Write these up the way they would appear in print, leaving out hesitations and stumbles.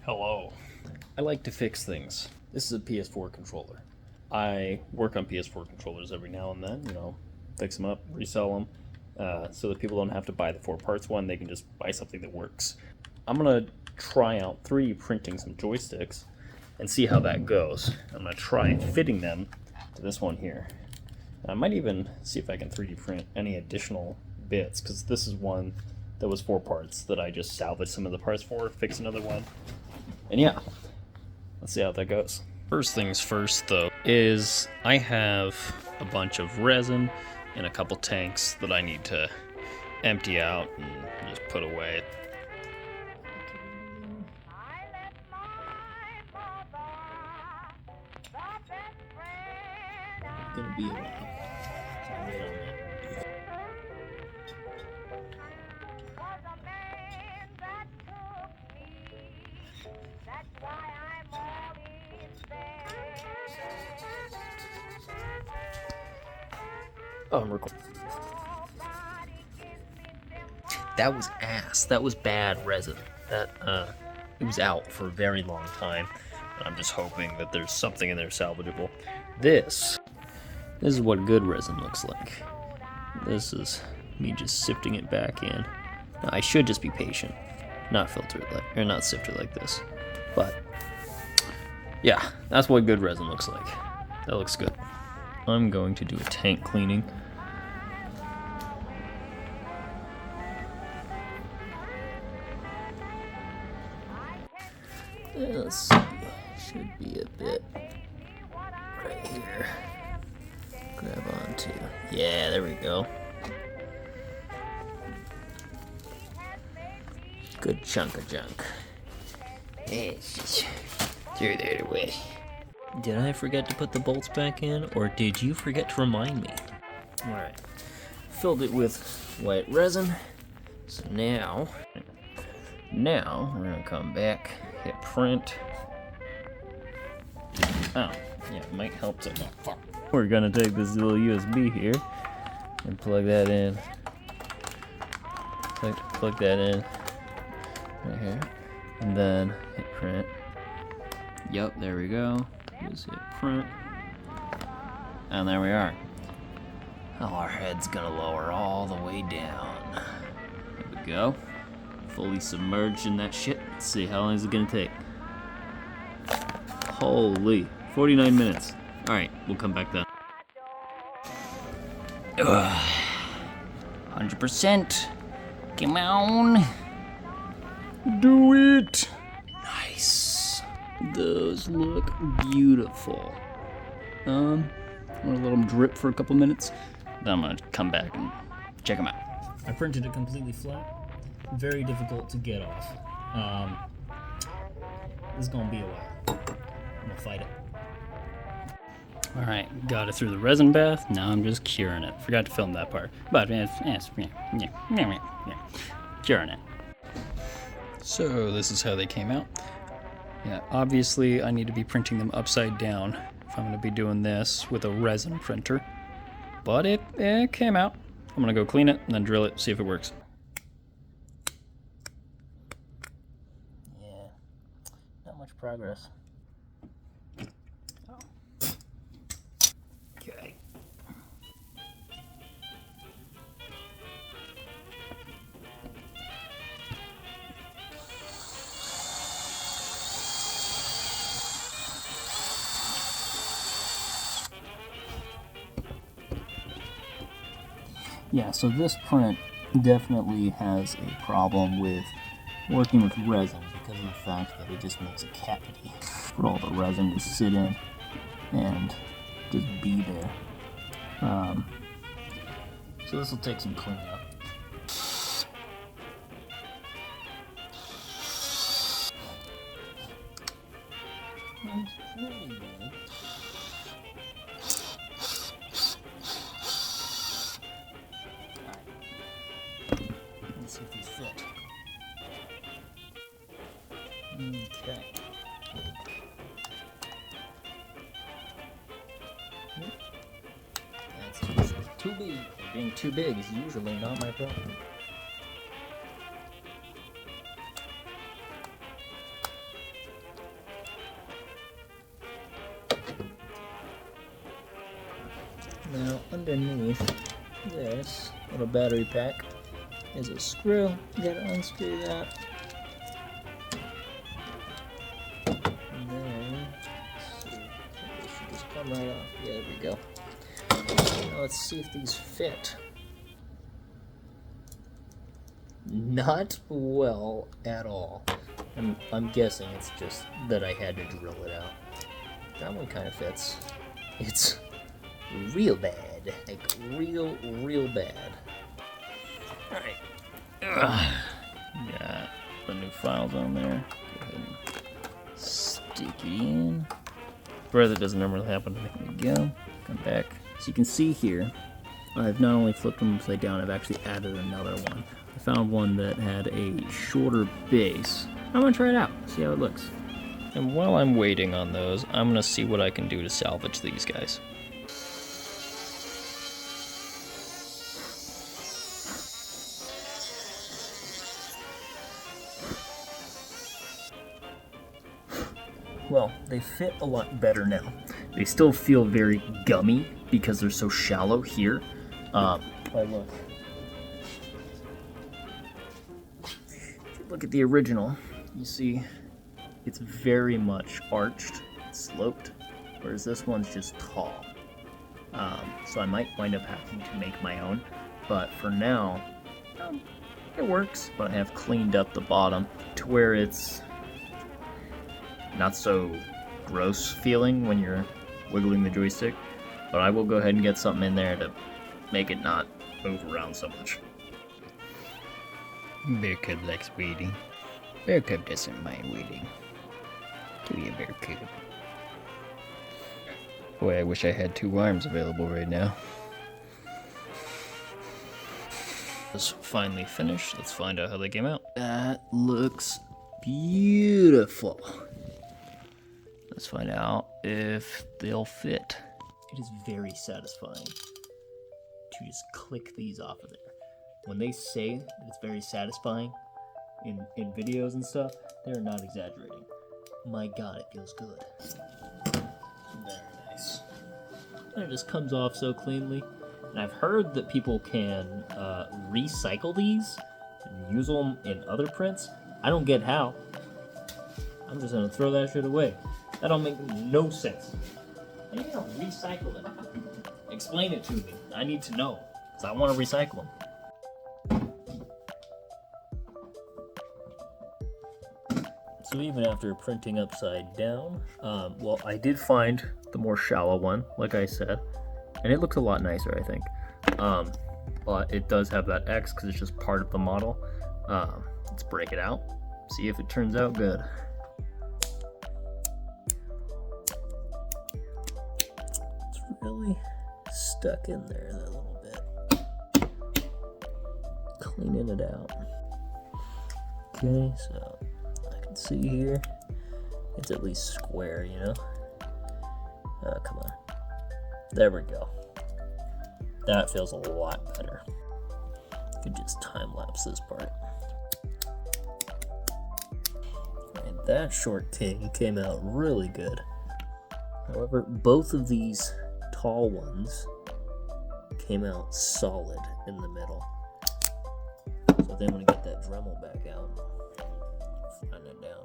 Hello. I like to fix things. This is a PS4 controller. I work on PS4 controllers every now and then, fix them up, resell them, so that people don't have to buy the 4 parts one, they can just buy something that works. I'm going to try out 3D printing some joysticks and see how that goes. I'm going to try fitting them to this one here. I might even see if I can 3D print any additional bits, because this is one that was 4 parts that I just salvaged some of the parts for, fix another one. And yeah, let's see how that goes. First things first, though, is I have a bunch of resin in a couple tanks that I need to empty out and just put away. It's gonna be a while. Oh, I'm recording. That was ass. That was bad resin. That, it was out for a very long time. And I'm just hoping that there's something in there salvageable. This is what good resin looks like. This is me just sifting it back in. Now, I should just be patient, not filter it like, or not sift it like this. But yeah, that's what good resin looks like. That looks good. I'm going to do a tank cleaning. Let's see, should be a bit right here. Grab onto, yeah, there we go. Good chunk of junk. Hey, throw that away. Did I forget to put the bolts back in, or did you forget to remind me? Alright, filled it with white resin, so now we're gonna come back, hit print. Oh, yeah, it might help to, oh, fuck. We're gonna take this little USB here, and plug that in. Plug that in, right here, and then hit print. Yep, there we go. Just hit print. And there we are. Oh, our head's gonna lower all the way down. There we go. Fully submerged in that shit. Let's see, how long is it gonna take? Holy, 49 minutes. Alright, we'll come back then. 100%. Come on. Do it. Nice. Those look beautiful. I'm gonna let them drip for a couple minutes. Then I'm gonna come back and check them out. I printed it completely flat. Very difficult to get off. This is gonna be a while. I'm gonna fight it. Alright, got it through the resin bath. Now I'm just curing it. Forgot to film that part. But curing it. So this is how they came out. Yeah, obviously I need to be printing them upside down if I'm going to be doing this with a resin printer. But it came out. I'm going to go clean it and then drill it, see if it works. Yeah, not much progress. Oh. Okay. Yeah, so this print definitely has a problem with working with resin because of the fact that it just makes a cavity for all the resin to sit in and just be there. So this will take some cleanup. It's really good. Let's see if these fit. Okay. That's too big. Being too big is usually not my problem. underneath this little battery pack is a screw. You gotta unscrew that. And then, let's see, they should just come right off. Yeah, there we go. Now let's see if these fit. Not well at all. I'm guessing it's just that I had to drill it out. That one kind of fits. It's real bad. Like real bad. Alright. Got the new files on there. Go ahead and stick it in. Where that doesn't normally happen. There we go. Come back. So you can see here, I've not only flipped them upside down, I've actually added another one. I found one that had a shorter base. I'm gonna try it out, see how it looks. And while I'm waiting on those, I'm gonna see what I can do to salvage these guys. Well, they fit a lot better now. They still feel very gummy because they're so shallow here. Look. If you look at the original, you see it's very much arched, sloped, whereas this one's just tall. So I might wind up having to make my own, but for now, it works. But I have cleaned up the bottom to where it's not so gross feeling when you're wiggling the joystick, but I will go ahead and get something in there to make it not move around so much. Bear Cub likes waiting. Bear Cub doesn't mind waiting. Do you, Bear Cub? Boy, I wish I had 2 arms available right now. It's finally finished. Let's find out how they came out. That looks beautiful. Let's find out if they'll fit. It is very satisfying to just click these off of there. When they say that it's very satisfying in videos and stuff, they're not exaggerating. My God, it feels good. Very nice. And it just comes off so cleanly. And I've heard that people can recycle these and use them in other prints. I don't get how. I'm just gonna throw that shit away. That don't make no sense. How are you gonna recycle it? Explain it to me. I need to know, because I want to recycle them. So even after printing upside down, well, I did find the more shallow one, like I said, and it looks a lot nicer, I think. But it does have that X because it's just part of the model. Let's break it out, see if it turns out good. Really stuck in there a little bit. Cleaning it out. Okay, so I can see here it's at least square, you know? Oh, come on. There we go. That feels a lot better. Could just time lapse this part. And that short king came out really good. However, both of these tall ones came out solid in the middle. So then when I get that Dremel back out, flatten it down.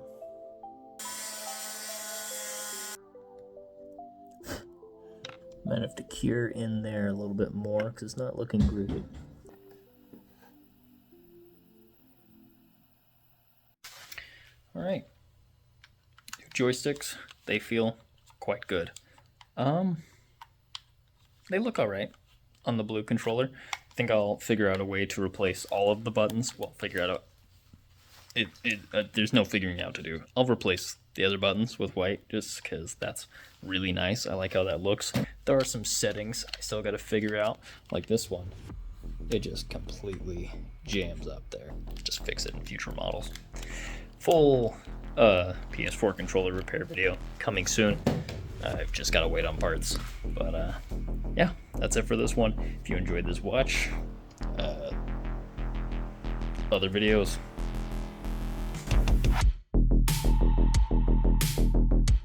Might have to cure in there a little bit more because it's not looking groovy. Alright. Joysticks, they feel quite good. They look alright on the blue controller. I think I'll figure out a way to replace all of the buttons. Well, figure out there's no figuring out to do. I'll replace the other buttons with white just because that's really nice. I like how that looks. There are some settings I still got to figure out, like this one. It just completely jams up there. Just fix it in future models. Full PS4 controller repair video coming soon. I've just got to wait on parts. But yeah, that's it for this one. If you enjoyed this watch, other videos